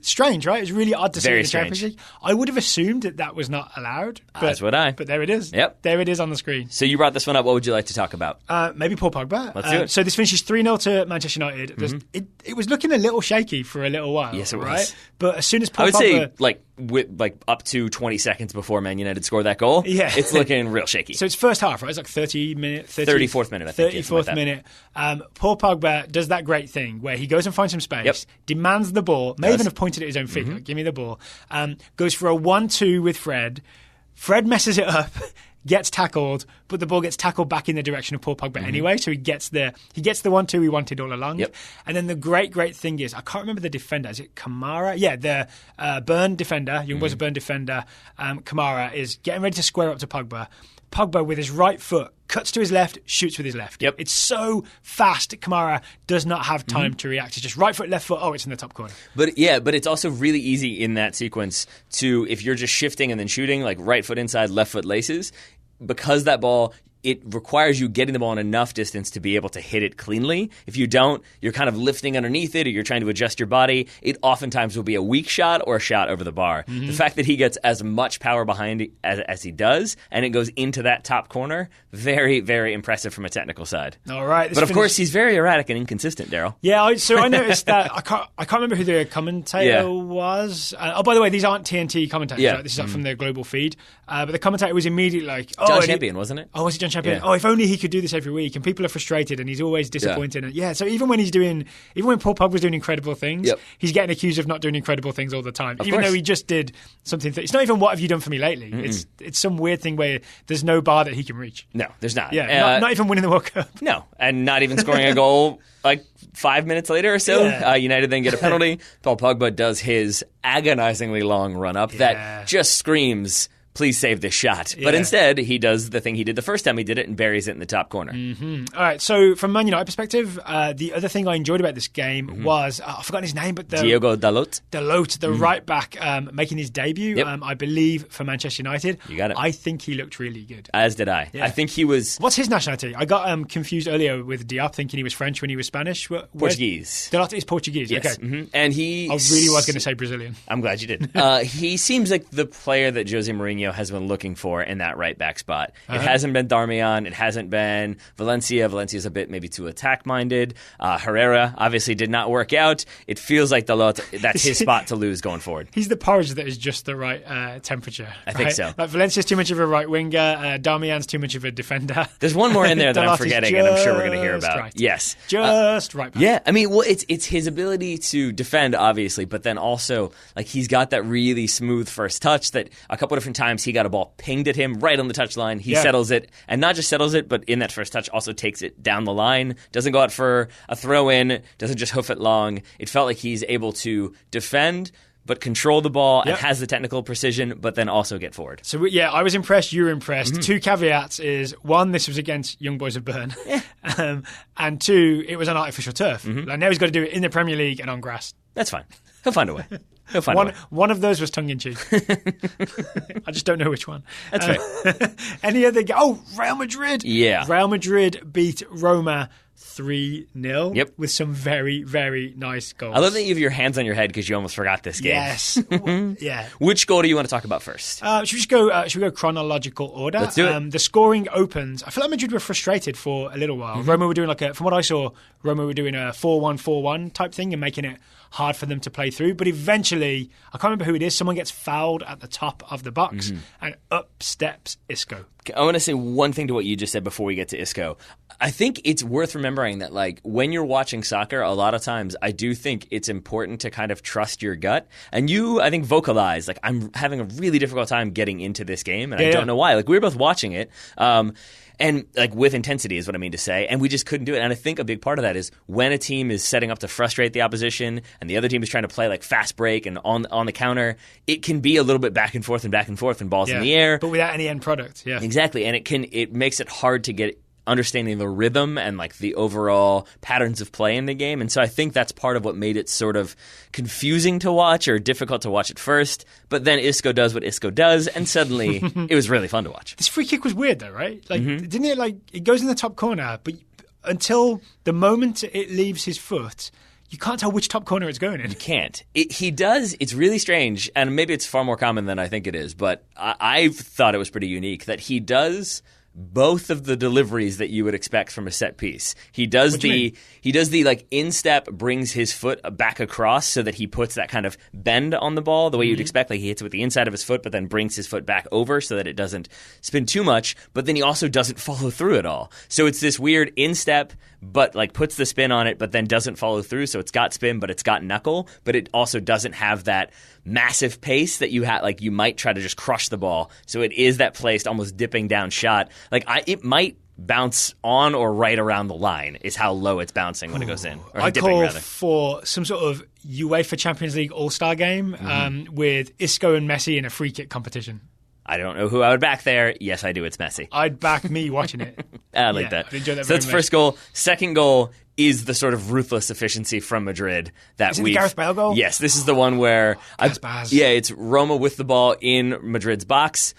Strange, right? It's really odd to see it in the strange. Champions League. I would have assumed that was not allowed. But there it is. Yep. There it is on the screen. So you brought this one up. What would you like to talk about? Maybe Paul Pogba. Let's do it. So this finishes 3-0 to Manchester United. It was looking a little shaky for a little while. Yes, it was. Right? But as soon as Paul I would Pogba... say up to 20 seconds before Man United scored that goal, it's looking real shaky. So it's first half, right? It's like 34th minute, I think. 34th minute. Paul Pogba does that great thing where he goes and finds some space, demands the ball, may even have pointed at his own feet, like, give me the ball, goes for a 1-2 with Fred. Fred messes it up, gets tackled, but the ball gets tackled back in the direction of Paul Pogba anyway, so he gets the 1-2 he wanted all along. Yep. And then the great thing is, I can't remember the defender. Is it Kamara? Yeah, the Bern defender, Young Boys Bern defender, Kamara, is getting ready to square up to Pogba. Pogba, with his right foot, cuts to his left, shoots with his left. Yep. It's so fast, Kamara does not have time to react. It's just right foot, left foot, it's in the top corner. But it's also really easy in that sequence to, if you're just shifting and then shooting, like right foot inside, left foot laces, because that ball... it requires you getting the ball in enough distance to be able to hit it cleanly. If you don't, you're kind of lifting underneath it or you're trying to adjust your body. It oftentimes will be a weak shot or a shot over the bar. The fact that he gets as much power behind it as he does and it goes into that top corner, very, very impressive from a technical side. All right. But of course, he's very erratic and inconsistent, Daryl. Yeah, so I noticed that. I can't remember who the commentator was. By the way, these aren't TNT commentators. Right? This is from their global feed. But the commentator was immediately like... John Champion, wasn't it? Oh, was it John Champion? Yeah. If only he could do this every week. And people are frustrated and he's always disappointed. Yeah, so even when Paul Pogba's doing incredible things, he's getting accused of not doing incredible things all the time. Of even course. though he just did something... it's not even what have you done for me lately. It's some weird thing where there's no bar that he can reach. No, there's not. Yeah, not even winning the World Cup. No, and not even scoring a goal like 5 minutes later or so. United then get a penalty. Paul Pogba does his agonizingly long run-up that just screams... please save this shot. But instead, he does the thing he did the first time he did it and buries it in the top corner. All right, so from Man United perspective, the other thing I enjoyed about this game was, I've forgotten his name, but Diogo Dalot. Dalot, the right back, making his debut, I believe, for Manchester United. You got it. I think he looked really good. As did I. I think he was... What's his nationality? I got confused earlier with Diop, thinking he was French when he was Spanish. Portuguese. Dalot is Portuguese, yes. Okay. And he... I really was going to say Brazilian. I'm glad you did. He seems like the player that Jose Mourinho has been looking for in that right back spot. It hasn't been Darmian. It hasn't been Valencia. Valencia's a bit maybe too attack-minded. Herrera obviously did not work out. It feels like that's his spot to lose going forward. He's the porridge that is just the right temperature. I think so. Like Valencia's too much of a right winger. Darmian's too much of a defender. There's one more in there that I'm forgetting, and I'm sure we're going to hear about. Right. Yes, just right back. Yeah, I mean, well, it's his ability to defend, obviously, but then also like he's got that really smooth first touch that a couple different times he got a ball pinged at him right on the touchline. He settles it, and not just settles it, but in that first touch also takes it down the line. Doesn't go out for a throw in. Doesn't just hoof it long. It felt like he's able to defend, but control the ball and has the technical precision, but then also get forward. So, I was impressed. You were impressed. Two caveats is, one, this was against Young Boys of Bern. And two, it was on artificial turf. Like, now he's got to do it in the Premier League and on grass. That's fine. He'll find a way. He'll find a way. One of those was tongue-in-cheek. I just don't know which one. That's fair. Any other... Real Madrid. Yeah. Real Madrid beat Roma 3-0 with some very, very nice goals. I love that you have your hands on your head because you almost forgot this game. Yes. Yeah. Which goal do you want to talk about first? Should we go chronological order? Let's do it. The scoring opens. I feel like Madrid were frustrated for a little while. Roma were doing from what I saw, Roma were doing a 4-1-4-1 type thing and making it hard for them to play through. But eventually, I can't remember who it is, someone gets fouled at the top of the box and up steps Isco. I want to say one thing to what you just said before we get to Isco. I think it's worth remembering that, like, when you're watching soccer, a lot of times I do think it's important to kind of trust your gut. And you, I think, vocalize, like, I'm having a really difficult time getting into this game, and I don't know why. Like, we were both watching it. And like with intensity is what I mean to say. And we just couldn't do it. And I think a big part of that is when a team is setting up to frustrate the opposition and the other team is trying to play like fast break and on the counter, it can be a little bit back and forth and balls in the air. But without any end product. Yeah. Exactly. And it makes it hard to get understanding the rhythm and like the overall patterns of play in the game. And so I think that's part of what made it sort of confusing to watch or difficult to watch at first. But then Isco does what Isco does, and suddenly it was really fun to watch. This free kick was weird though, right? Like, didn't it, like, it goes in the top corner, but until the moment it leaves his foot, you can't tell which top corner it's going in. You can't. He does. It's really strange, and maybe it's far more common than I think it is, but I thought it was pretty unique that he does both of the deliveries that you would expect from a set piece. He does the like instep, brings his foot back across so that he puts that kind of bend on the ball the way you'd expect. Like he hits it with the inside of his foot, but then brings his foot back over so that it doesn't spin too much. But then he also doesn't follow through at all. So it's this weird instep, but like puts the spin on it, but then doesn't follow through. So it's got spin, but it's got knuckle, but it also doesn't have that massive pace that you have. Like you might try to just crush the ball. So it is that placed, almost dipping down shot. Like it might bounce on or right around the line is how low it's bouncing when it goes in. Or I dipping, call rather. for some sort of UEFA Champions League All-Star game with Isco and Messi in a free kick competition. I don't know who I would back there. Yes, I do. It's Messi. I'd back me watching it. I like that. I'd enjoy that so that's very first goal. Second goal is the sort of ruthless efficiency from Madrid that we. Is it the Gareth Bale goal? Yes, this is the one where it's Roma with the ball in Madrid's box.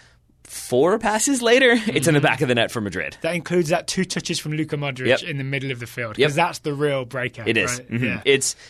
4 passes later, it's in the back of the net for Madrid. That includes that 2 touches from Luka Modric in the middle of the field, because that's the real breakout. It is. Right? Yeah.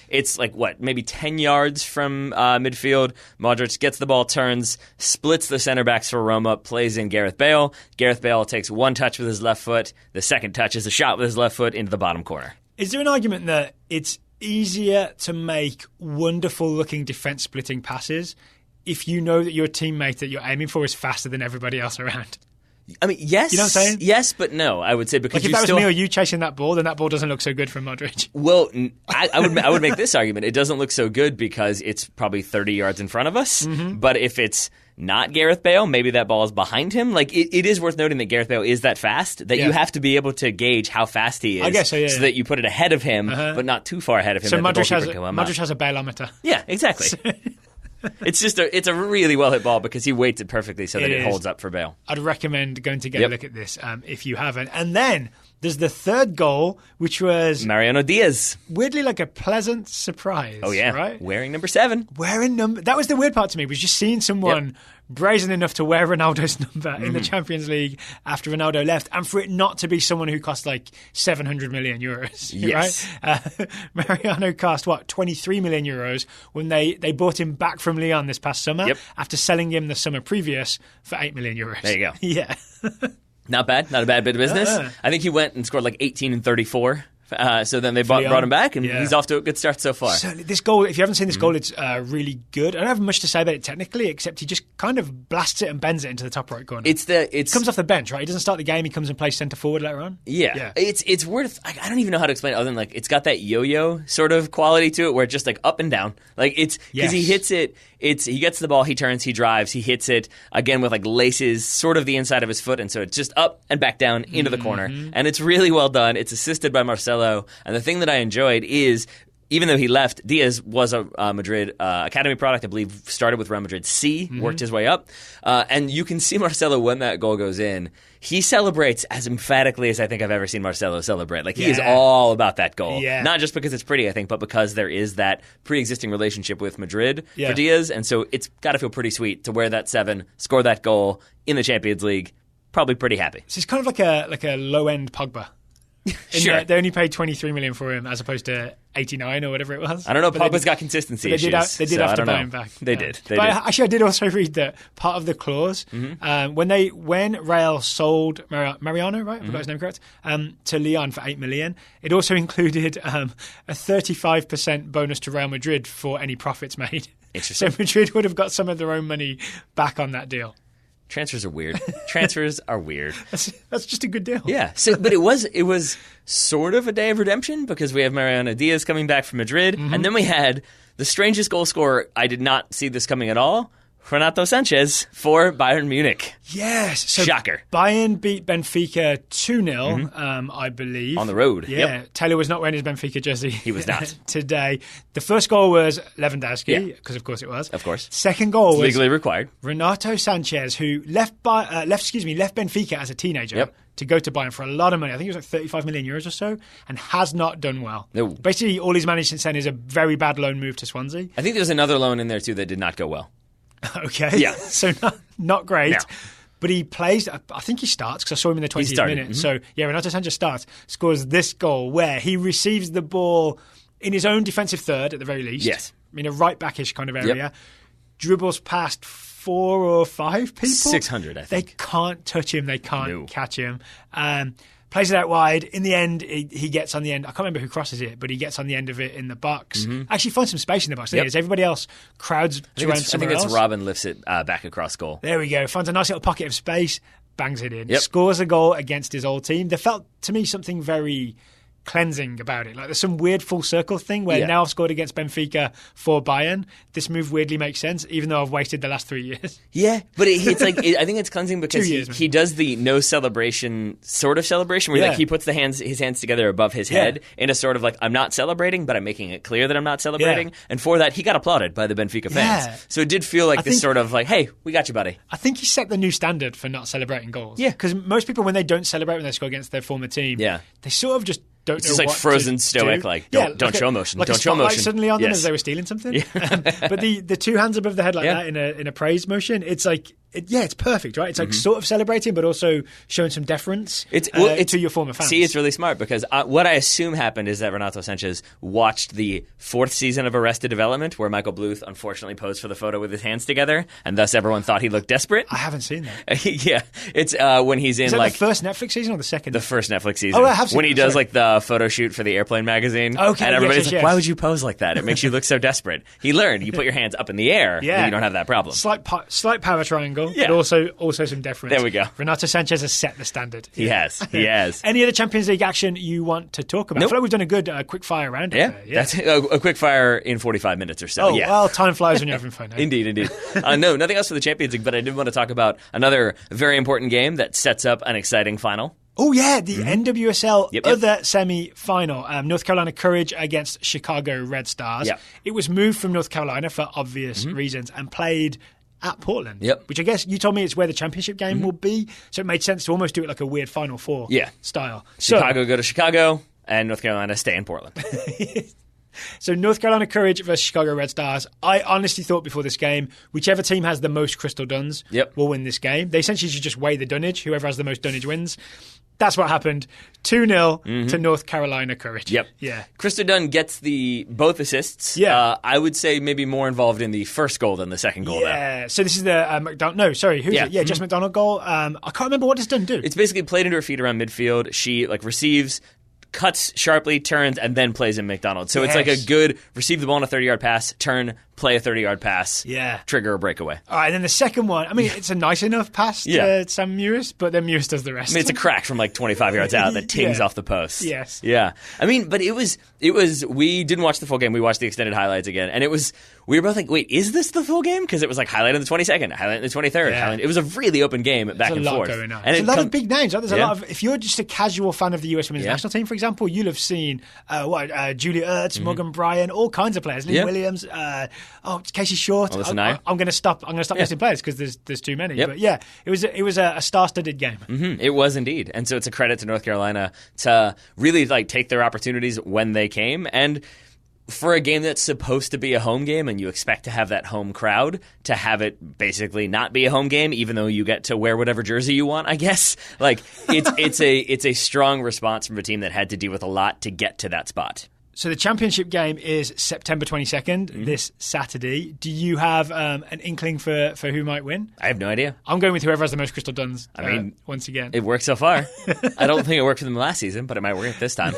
It's like, maybe 10 yards from midfield. Modric gets the ball, turns, splits the center backs for Roma, plays in Gareth Bale. Gareth Bale takes 1 touch with his left foot. The second touch is a shot with his left foot into the bottom corner. Is there an argument that it's easier to make wonderful-looking defense-splitting passes if you know that your teammate that you're aiming for is faster than everybody else around? I mean, yes. You know what I'm saying? Yes, but no. I would say because like if that was me or you chasing that ball, then that ball doesn't look so good from Modric. Well, I would make this argument. It doesn't look so good because it's probably 30 yards in front of us. But if it's not Gareth Bale, maybe that ball is behind him. Like it is worth noting that Gareth Bale is that fast that you have to be able to gauge how fast he is. I guess so, yeah. So that you put it ahead of him, but not too far ahead of him. So Modric has a bailometer. Yeah, exactly. It's a really well hit ball because he weights it perfectly so that it holds up for Bale. I'd recommend going to get a look at this if you haven't. And then there's the third goal, which was Mariano Diaz. Weirdly like a pleasant surprise. Oh, yeah. Right? Wearing number 7. That was the weird part to me, was just seeing someone brazen enough to wear Ronaldo's number in the Champions League after Ronaldo left, and for it not to be someone who cost like 700 million euros. Yes. Right? Mariano cost, 23 million euros when they bought him back from Lyon this past summer after selling him the summer previous for 8 million euros. There you go. Yeah. Not bad. Not a bad bit of business. I think he went and scored like 18 and 34. So then they brought him back, and he's off to a good start so far. So this goal, if you haven't seen this goal, it's really good. I don't have much to say about it technically, except he just kind of blasts it and bends it into the top right corner. It comes off the bench, right? He doesn't start the game. He comes and plays centre forward later on. Yeah. It's worth. I don't even know how to explain it other than like it's got that yo-yo sort of quality to it, where it's just like up and down. Like it's because he hits it. He gets the ball, he turns, he drives, he hits it again with like laces sort of the inside of his foot, and so it's just up and back down into the corner, and it's really well done. It's assisted by Marcelo, and the thing that I enjoyed is, even though he left, Diaz was a Madrid academy product. I believe started with Real Madrid C, worked his way up, and you can see Marcelo when that goal goes in. He celebrates as emphatically as I think I've ever seen Marcelo celebrate. Like, he is all about that goal. Yeah. Not just because it's pretty, I think, but because there is that pre-existing relationship with Madrid for Diaz. And so it's got to feel pretty sweet to wear that 7, score that goal in the Champions League. Probably pretty happy. So it's kind of like a low-end Pogba. Sure. They only paid 23 million for him as opposed to 89 or whatever it was. I don't know. Pogba's got consistency issues. They did have to buy him back. They did. Actually, I did also read that part of the clause when Real sold Mariano, right? I forgot his name correct, to Lyon for 8 million. It also included a 35% bonus to Real Madrid for any profits made. Interesting. So Madrid would have got some of their own money back on that deal. Transfers are weird. Transfers are weird. That's just a good deal. Yeah. So, but it was sort of a day of redemption because we have Mariano Diaz coming back from Madrid, and then we had the strangest goal scorer. I did not see this coming at all. Renato Sanchez for Bayern Munich. Yes. So shocker. Bayern beat Benfica 2-0, I believe. On the road. Yeah. Taylor was not wearing his Benfica jersey. He was not. Today. The first goal was Lewandowski, because of course it was. Of course. Second goal was legally required. Renato Sanchez, who left Benfica as a teenager to go to Bayern for a lot of money. I think it was like 35 million euros or so, and has not done well. No. Basically, all he's managed since then is a very bad loan move to Swansea. I think there's another loan in there too that did not go well. Okay. Yeah. So not great. No. But he plays, I think he starts because I saw him in the 20th minute. So, Renato Sanchez starts, scores this goal where he receives the ball in his own defensive third at the very least. Yes. I mean, a right-backish kind of area. Dribbles past 4 or 5 people. 600, I think. They can't touch him. They can't catch him. Plays it out wide. In the end, he gets on the end. I can't remember who crosses it, but he gets on the end of it in the box. Actually finds some space in the box. As everybody else crowds around somewhere else. I think it's Robin lifts it back across goal. There we go. Finds a nice little pocket of space, bangs it in. Scores a goal against his old team. There felt, to me, something very cleansing about it. Like, there's some weird full circle thing where now I've scored against Benfica for Bayern. This move weirdly makes sense, even though I've wasted the last 3 years. Yeah, but it's like I think it's cleansing because he does the no celebration sort of celebration where like he puts his hands together above his head in a sort of like, I'm not celebrating, but I'm making it clear that I'm not celebrating. And for that, he got applauded by the Benfica fans. So it did feel like this sort of like, hey, we got you, buddy. I think he set the new standard for not celebrating goals. Yeah, because most people, when they don't celebrate when they score against their former team, they sort of just don't know just like what frozen to stoic, do. like don't show emotion, like don't show emotion. Suddenly on them as they were stealing something. But the 2 hands above the head like that in a praise motion, it's like it's perfect, right? It's like sort of celebrating, but also showing some deference to your former fans. See, it's really smart because what I assume happened is that Renato Sanchez watched the 4th season of Arrested Development, where Michael Bluth unfortunately posed for the photo with his hands together, and thus everyone thought he looked desperate. I haven't seen that. It's when he's in is that like the first Netflix season or the second? The first Netflix season. Oh, I have seen when he does like the photo shoot for the Airplane magazine. Okay, and everybody's like, why would you pose like that? It makes you look so desperate. He learned you put your hands up in the air, then you don't have that problem. Slight power triangle, but also some deference. There we go. Renato Sanchez has set the standard. He has. Any other Champions League action you want to talk about? Nope. I feel like we've done a good quick fire round. That's a quick fire in 45 minutes or so. Oh, well, time flies when you're having fun. Indeed. No, nothing else for the Champions League, but I did want to talk about another very important game that sets up an exciting final. Oh, yeah, the NWSL other semi-final. North Carolina Courage against Chicago Red Stars. Yep. It was moved from North Carolina for obvious reasons and played at Portland, which I guess you told me it's where the championship game will be. So it made sense to almost do it like a weird Final Four style. Chicago go to Chicago and North Carolina stay in Portland. So North Carolina Courage versus Chicago Red Stars. I honestly thought before this game, whichever team has the most Crystal Duns will win this game. They essentially should just weigh the dunnage. Whoever has the most dunnage wins. That's what happened. 2-0 to North Carolina Courage. Yep. Yeah. Krista Dunn gets both assists. Yeah. I would say maybe more involved in the first goal than the second goal, though. So this is the McDonald... No, sorry. Who's it? Yeah, Jess McDonald goal. I can't remember what does Dunn do. It's basically played into her feet around midfield. She receives, cuts sharply, turns, and then plays in McDonald. So it's like a good receive the ball on a 30-yard pass, turn, play a 30-yard pass, trigger a breakaway. All right, and then the second one, I mean, it's a nice enough pass to Sam Mewis, but then Mewis does the rest. I mean, it's a crack from 25 yards out that tings off the post. Yes. Yeah. I mean, but it was, we didn't watch the full game. We watched the extended highlights again, and we were both like, wait, is this the full game? Because it was highlight in the 22nd, highlight in the 23rd. It was a really open game back and forth. There's a lot going on. And there's a lot of big names. Right? There's a lot of, if you're just a casual fan of the US women's national team, for example, you'll have seen Julia Ertz, Morgan Bryan, all kinds of players. Lee Williams, Casey Short. I'm going to stop listing players because there's too many. But yeah, it was a star-studded game. It was indeed, and so it's a credit to North Carolina to really take their opportunities when they came. And for a game that's supposed to be a home game and you expect to have that home crowd, to have it basically not be a home game, even though you get to wear whatever jersey you want, I guess. It's a strong response from a team that had to deal with a lot to get to that spot. So the championship game is September 22nd, this Saturday. Do you have an inkling for who might win? I have no idea. I'm going with whoever has the most Crystal Duns, once again. It worked so far. I don't think it worked for them last season, but it might work this time.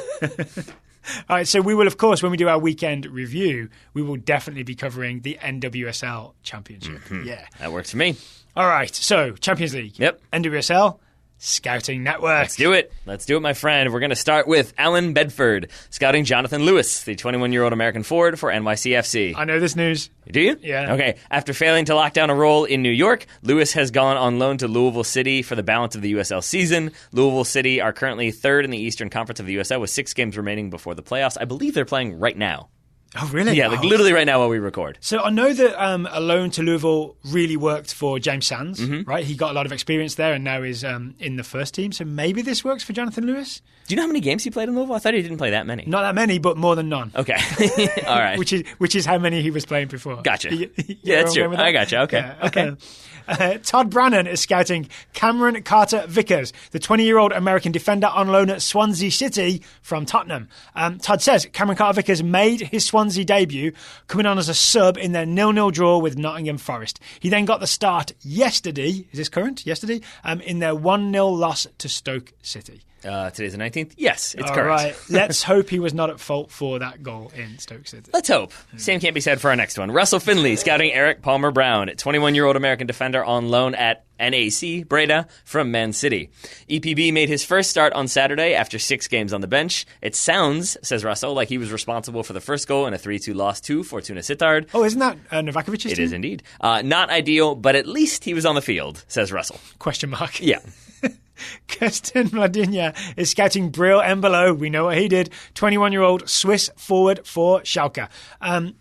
All right, so we will, of course, when we do our weekend review, we will definitely be covering the NWSL Championship. Yeah. That works for me. All right, so Champions League. Yep. NWSL. Scouting Network. Let's do it, my friend. We're going to start with Alan Bedford scouting Jonathan Lewis, the 21-year-old American forward for NYCFC. I know this news. Do you? Yeah. Okay. After failing to lock down a role in New York, Lewis has gone on loan to Louisville City for the balance of the USL season. Louisville City are currently third in the Eastern Conference of the USL with 6 games remaining before the playoffs. I believe they're playing right now. Oh, really? Yeah, literally right now while we record. So I know that a loan to Louisville really worked for James Sands, right? He got a lot of experience there and now is in the first team. So maybe this works for Jonathan Lewis? Do you know how many games he played in Louisville? I thought he didn't play that many. Not that many, but more than none. Okay. All right. which is how many he was playing before. Gotcha. Yeah, that's true. I gotcha. Okay. Yeah, okay. Todd Brannan is scouting Cameron Carter Vickers, the 20-year-old American defender on loan at Swansea City from Tottenham. Todd says Cameron Carter Vickers made his Swansea debut, coming on as a sub in their 0-0 draw with Nottingham Forest. He then got the start yesterday, is this current? Yesterday? In their 1-0 loss to Stoke City. Today's the 19th? Yes, it's All correct. Right. Let's hope he was not at fault for that goal in Stoke City. Let's hope. Same can't be said for our next one. Russell Finley scouting Eric Palmer Brown, 21-year-old American defender on loan at NAC Breda from Man City. EPB made his first start on Saturday after 6 games on the bench. It sounds, says Russell, like he was responsible for the first goal in a 3-2 loss to Fortuna Sittard. Oh, isn't that Novakovic's team? It is indeed. Not ideal, but at least he was on the field, says Russell. Question mark. Yeah. Kirsten Mladinha is scouting Bril Embolo. We know what he did. 21-year-old Swiss forward for Schalke.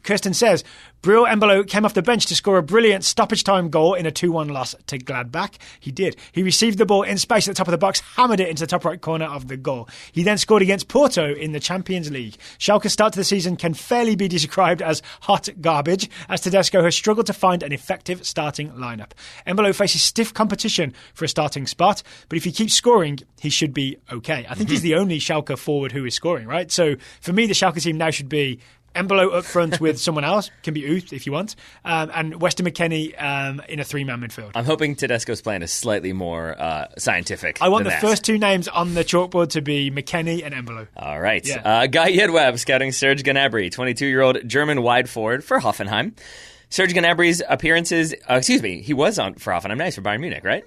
Kirsten says, Bril Embolo came off the bench to score a brilliant stoppage time goal in a 2-1 loss to Gladbach. He did. He received the ball in space at the top of the box, hammered it into the top right corner of the goal. He then scored against Porto in the Champions League. Schalke's start to the season can fairly be described as hot garbage, as Tedesco has struggled to find an effective starting lineup. Embolo faces stiff competition for a starting spot, but if he keeps scoring, he should be okay. I think he's the only Schalke forward who is scoring, right? So for me, the Schalke team now should be Embolo up front with someone else, can be Uth if you want, and Weston McKennie in a 3-man midfield. I'm hoping Tedesco's plan is slightly more scientific. I want the first 2 names on the chalkboard to be McKennie and Embolo. All right. Yeah. Guy Yedwab scouting Serge Gnabry, 22-year-old German wide forward for Hoffenheim. Serge Gnabry's appearances, he was on for Hoffenheim Nice for Bayern Munich, right?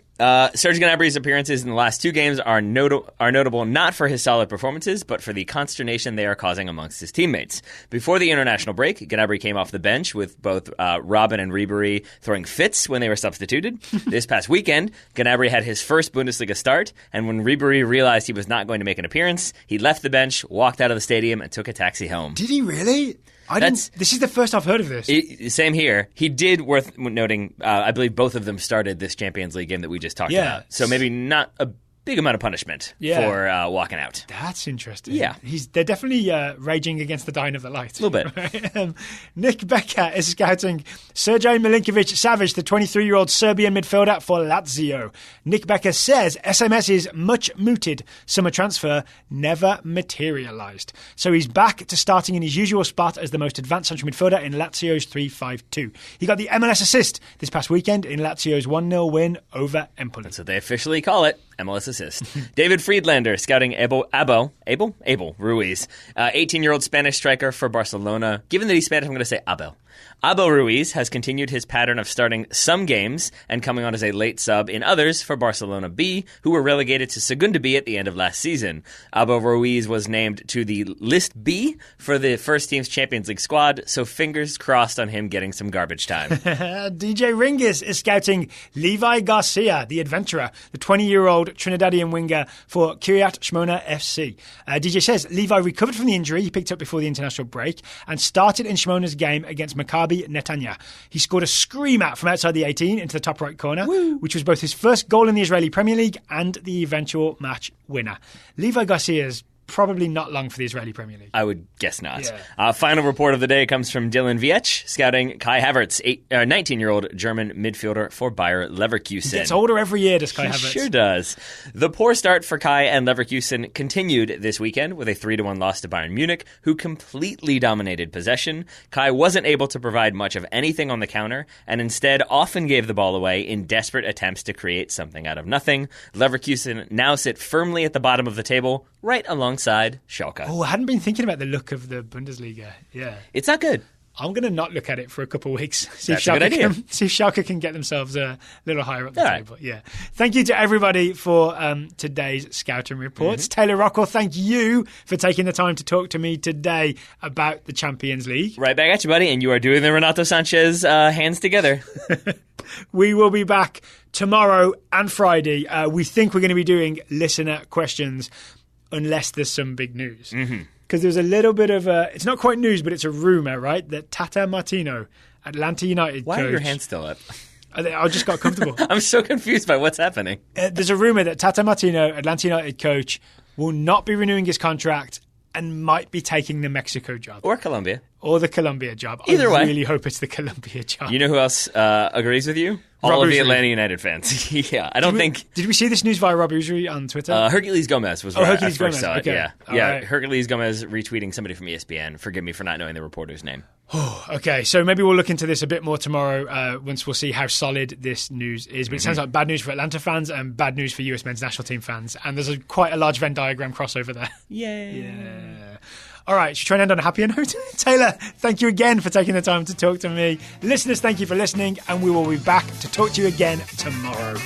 Serge Gnabry's appearances in the last 2 games are notable not for his solid performances, but for the consternation they are causing amongst his teammates. Before the international break, Gnabry came off the bench with both Robben and Ribéry throwing fits when they were substituted. This past weekend, Gnabry had his first Bundesliga start, and when Ribéry realized he was not going to make an appearance, he left the bench, walked out of the stadium, and took a taxi home. Did he really? This is the first I've heard of this. Same here. He did, worth noting, I believe both of them started this Champions League game that we just talked about. So maybe not a big amount of punishment for walking out. That's interesting. Yeah. They're definitely raging against the dying of the light. A little bit. Nick Becker is scouting Sergej Milinkovic-Savic, the 23-year-old Serbian midfielder for Lazio. Nick Becker says SMS's much-mooted summer transfer never materialised. So he's back to starting in his usual spot as the most advanced central midfielder in Lazio's 3-5-2. He got the MLS assist this past weekend in Lazio's 1-0 win over Empoli. That's what they officially call it. MLS assist. David Friedlander scouting Abel Ruiz, 18-year-old Spanish striker for Barcelona. Given that he's Spanish, I'm going to say Abel Ruiz has continued his pattern of starting some games and coming on as a late sub in others for Barcelona B, who were relegated to Segunda B at the end of last season. Abel Ruiz was named to the List B for the first team's Champions League squad, so fingers crossed on him getting some garbage time. DJ Ringis is scouting Levi Garcia, the adventurer, the 20-year-old Trinidadian winger for Kiryat Shmona FC. DJ says Levi recovered from the injury he picked up before the international break and started in Shmona's game against Maccabi Netanya. He scored a screamer from outside the 18 into the top right corner, which was both his first goal in the Israeli Premier League and the eventual match winner. Levi Garcia's probably not long for the Israeli Premier League. I would guess not. Yeah. Final report of the day comes from Dylan Viech, scouting Kai Havertz, 19-year-old German midfielder for Bayer Leverkusen. He gets older every year, does Kai Havertz. He sure does. The poor start for Kai and Leverkusen continued this weekend with a 3-1 loss to Bayern Munich, who completely dominated possession. Kai wasn't able to provide much of anything on the counter, and instead often gave the ball away in desperate attempts to create something out of nothing. Leverkusen now sit firmly at the bottom of the table, right alongside Schalke. Oh, I hadn't been thinking about the look of the Bundesliga. Yeah. It's not good. I'm going to not look at it for a couple of weeks. See That's a good idea. See if Schalke can get themselves a little higher up the table. Right. Yeah. Thank you to everybody for today's Scouting Reports. Taylor Rockwell, thank you for taking the time to talk to me today about the Champions League. Right back at you, buddy. And you are doing the Renato Sanchez hands together. We will be back tomorrow and Friday. We think we're going to be doing listener questions unless there's some big news. Because there's a little bit of it's not quite news, but it's a rumour, right? That Tata Martino, Atlanta United Why coach... are your hands still up? I just got comfortable. I'm so confused by what's happening. There's a rumour that Tata Martino, Atlanta United coach, will not be renewing his contract and might be taking the Mexico job. Or Colombia. Or the Colombia job. Either way. I really hope it's the Colombia job. You know who else agrees with you? All of the Atlanta United fans. Yeah, I don't think... Did we see this news via Rob Usry on Twitter? Hercules Gomez was right. Hercules I first Gomez. saw it. Okay. Yeah, Right. Hercules Gomez retweeting somebody from ESPN. Forgive me for not knowing the reporter's name. Okay, so maybe we'll look into this a bit more tomorrow once we'll see how solid this news is. But it sounds like bad news for Atlanta fans and bad news for US men's national team fans. And there's quite a large Venn diagram crossover there. Yay. Yeah. All right, should we try and end on a happier note? Taylor, thank you again for taking the time to talk to me. Listeners, thank you for listening, and we will be back to talk to you again tomorrow.